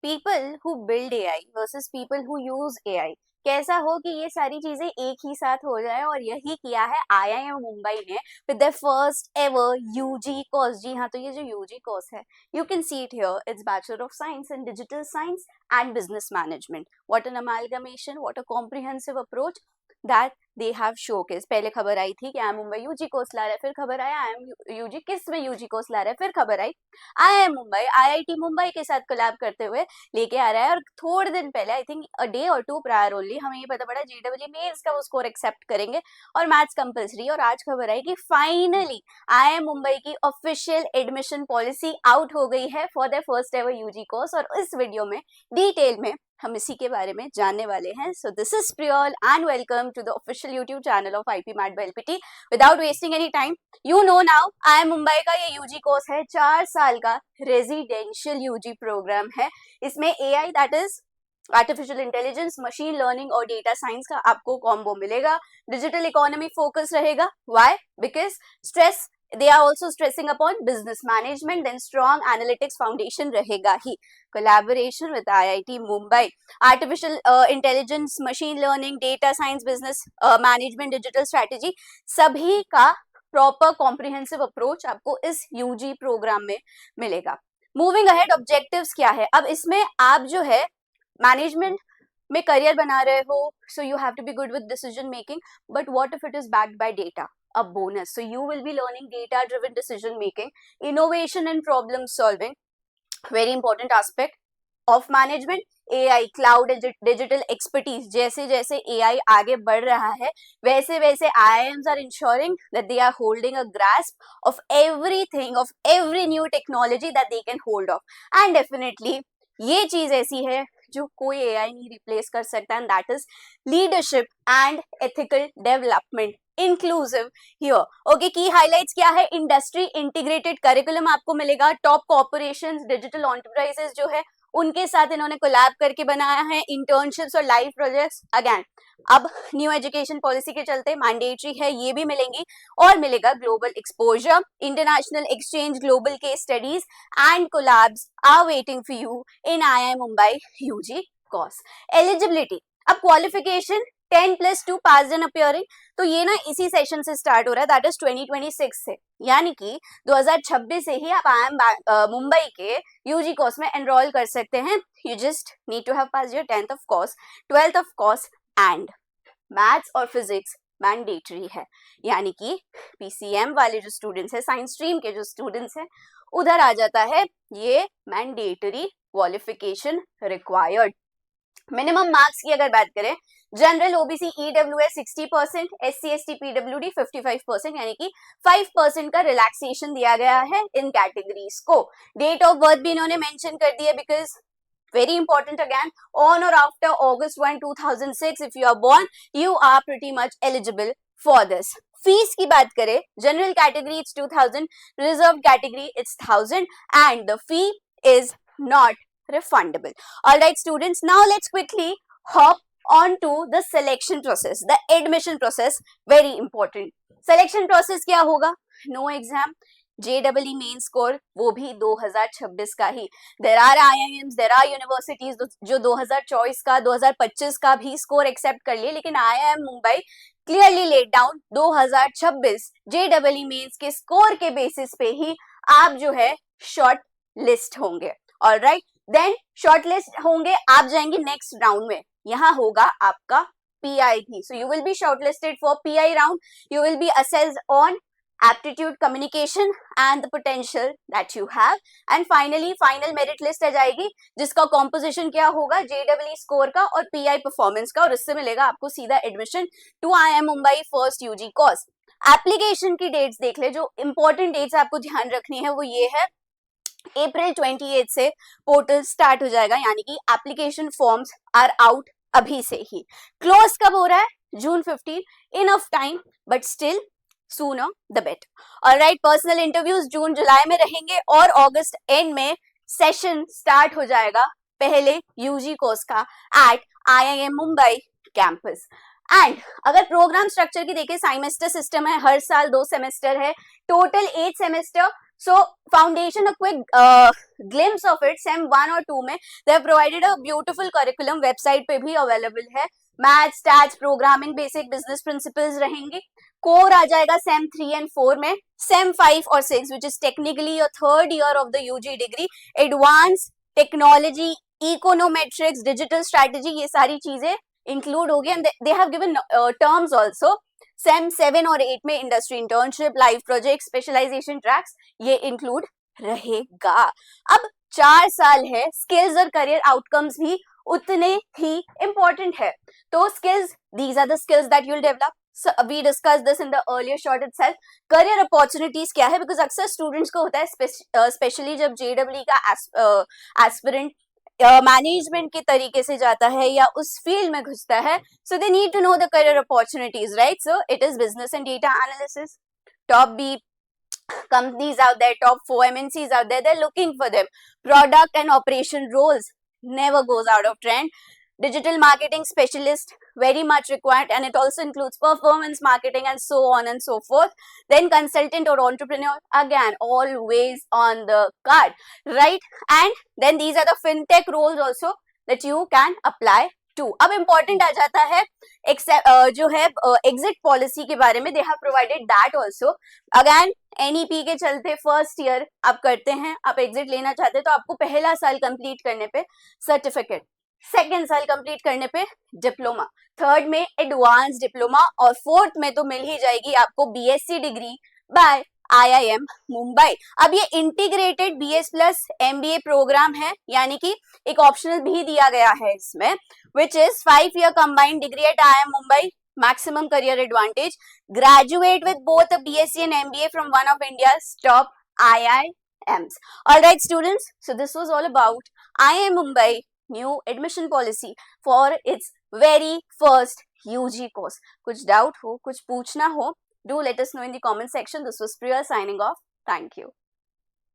People who build AI versus people who use AI, कैसा हो कि ये सारी चीजें एक ही साथ हो जाए। और यही किया है आईआईएम मुंबई ने with the first ever UG course. जी हाँ, तो ये जो यूजी कोर्स है, you can see it here, it's bachelor of science in digital science and business management. What an amalgamation, what a comprehensive approach that they have showcase. पहले खबर आई थी कि I M Mumbai UG course ला रहा है, फिर खबर आया आई एम यूजी किस में यूजी कोर्स ला रहा है, फिर खबर आई आईआईएम मुंबई आईआईटी मुंबई के साथ कोलैब करते हुए लेके आ रहा है। और थोड़े दिन पहले, आई थिंक अ डे और टू प्रायर ओनली, हमें ये पता पड़ा जेडब्ल्यू मेंस का वो स्कोर एक्सेप्ट करेंगे और मैथ्स कंपलसरी। और आज खबर आई कि फाइनली आईआईएम मुंबई की ऑफिशियल एडमिशन पॉलिसी आउट हो गई है for the first ever UG course. और इस वीडियो में डिटेल में हम इसी के बारे में जानने वाले हैं। So this is Priyal and welcome to the official YouTube channel of IPMAT by LPT. Without wasting any time, you know now IIM Mumbai का ये यूजी कोर्स है, 4 साल का रेजिडेंशियल यूजी प्रोग्राम है। इसमें AI that is artificial intelligence, machine learning और data science का आपको कॉम्बो मिलेगा। डिजिटल इकोनॉमी फोकस रहेगा। Why? Because stress they are also stressing upon business management, then strong analytics foundation रहेगा ही। collaboration with IIT Mumbai, artificial intelligence, machine learning, data science, business management, digital strategy, सभी का proper comprehensive approach आपको इस UG programme में मिलेगा। moving ahead, objectives क्या है? अब इसमें आप जो है मैनेजमेंट में करियर बना रहे हो, so you have to be good with decision making, but what if it is backed by data? A bonus. So you will be learning data driven decision making, innovation and problem solving, very important aspect of management, AI, cloud, digital expertise. जैसे जैसे AI आगे बढ़ रहा है, वैसे वैसे IIMs are ensuring that they are holding a grasp of everything, of every new technology that they can hold of. And definitely ये चीज ऐसी है जो कोई एआई नहीं रिप्लेस कर सकता, and that is leadership and ethical development, inclusive here. Okay, की हाइलाइट्स क्या है? इंडस्ट्री इंटीग्रेटेड करिकुलम आपको मिलेगा। टॉप कॉर्पोरेशंस, डिजिटल एंटरप्राइजेस जो है उनके साथ इन्होंने कोलैब करके बनाया है। इंटर्नशिप्स और लाइव प्रोजेक्ट्स अगेन अब न्यू एजुकेशन पॉलिसी के चलते मैंडेटरी है, ये भी मिलेंगी। और मिलेगा global exposure, international exchange, global case studies and collabs are waiting for you in IIM Mumbai UG course. Eligibility, अब क्वालिफिकेशन 10+2 पास एंड अपीयरिंग, तो ये ना इसी सेशन से स्टार्ट हो रहा है, दैट इज 2026 से, यानी कि 2026 से ही आप आईआईएम मुंबई के यूजी कोर्स में एनरोल कर सकते हैं। You just need to have pass your 10th of course, 12th of course, and maths और फिजिक्स मैंडेटरी है। यानी कि पीसीएम वाले जो स्टूडेंट्स हैं, साइंस स्ट्रीम के जो स्टूडेंट्स हैं, उधर आ जाता है ये mandatory qualification required. Minimum marks की अगर बात करें, general OBC EWS 60%, SC ST PWD 55%, यानी कि 5% का रिलैक्सेशन दिया गया है इन कैटेगरीज को। डेट ऑफ बर्थ भी इन्होंने मेंशन कर दिया, because very important again, on or after August 1, 2006 if you are born, you are pretty much eligible for this. Fees की बात करें, general category it's 2000, reserve category it's 1000, and the fee is not refundable. All right students, now let's quickly hop on to the selection process, the admission process, very important. Selection process क्या होगा? No exam, JEE main score, वो भी 2026 का ही। There are IIMs, there are universities जो 2024 का, 2025 का भी स्कोर एक्सेप्ट कर लिए, लेकिन IIM Mumbai clearly let down 2026 JEE mains के स्कोर के बेसिस पे ही आप जो है शॉर्ट लिस्ट होंगे। ऑलराइट, देन शॉर्ट लिस्ट होंगे, आप जाएंगे नेक्स्ट राउंड में, यहाँ होगा आपका पीआई भी। So you will be shortlisted for pi round, you will be assessed on aptitude, communication and the potential that you have, and finally final merit list आ जाएगी, जिसका composition क्या होगा? JEE स्कोर का और PI परफॉर्मेंस का, और इससे मिलेगा आपको सीधा admission to IIM Mumbai first UG course. Application की डेट्स देख ले, जो इंपॉर्टेंट डेट्स आपको ध्यान रखनी है वो ये है, अप्रैल 28 से पोर्टल स्टार्ट हो जाएगा, यानी कि एप्लीकेशन फॉर्म्स आर आउट अभी से ही। क्लोज कब हो रहा है? June 15, enough time, but still sooner the better. All right, personal interviews June July में रहेंगे और अगस्त एंड में सेशन स्टार्ट हो जाएगा पहले यूजी कोर्स का at IIM Mumbai campus. And अगर प्रोग्राम स्ट्रक्चर की देखें, सेमेस्टर सिस्टम है, हर साल 2 सेमेस्टर है, total 8 semester, So foundation, a quick glimpse of it, sem 1 और 2 में they have provided a beautiful curriculum, website पे भी available है. Math, stats, programming, basic business principles रहेंगे. कोर आ जाएगा सेम 3 एंड 4 में. सेम 5 और 6 which is technically your third year of the UG degree, advance technology, econometrics, digital strategy, ये सारी चीजें इंक्लूड होगी. And they have given terms also. Sem 7 और 8 में industry internship, live project, specialisation tracks, ये include रहेगा. अब 4 साल है, स्किल्स और करियर आउटकम्स भी उतने ही इंपॉर्टेंट है. तो skills, these are the skills that you'll develop. So we discussed this in the earlier short itself. Career opportunities क्या है, because अक्सर स्टूडेंट्स को होता है, स्पेशली जब JEE का एस्पिरेंट मैनेजमेंट के तरीके से जाता है या उस फील्ड में घुसता है, so they need to know the career opportunities, right? So it is business and data analysis. Top B companies out there, top 4 MNCs out there, they're looking for them. Product and operation roles never goes out of trend. Digital marketing specialist, very much required, and it also includes performance marketing and so on and so forth. Then consultant or entrepreneur, again always on the card, right? And then these are the fintech roles also that you can apply to. अब important आ जाता है जो है exit policy के बारे में. They have provided that also. Again NEP के चलते फर्स्ट ईयर आप करते हैं, आप एग्जिट लेना चाहते हैं तो आपको पहला साल कंप्लीट करने पे सर्टिफिकेट, सेकेंड साल कंप्लीट करने पे डिप्लोमा, थर्ड में एडवांस डिप्लोमा, और फोर्थ में तो मिल ही जाएगी आपको BSc degree by IIM Mumbai. अब ये integrated BS plus MBA programme है, यानी कि एक ऑप्शनल भी दिया गया है इसमें, which is 5 year combined degree at IIM Mumbai, maximum career advantage. Graduate with both a BSc and MBA from one of India's top IIMs. Alright students, so this was all about IIM Mumbai new admission policy for its very first UG course. कुछ doubt हो, कुछ पूछना हो, do let us know in the comment section. This was Priya signing off. Thank you.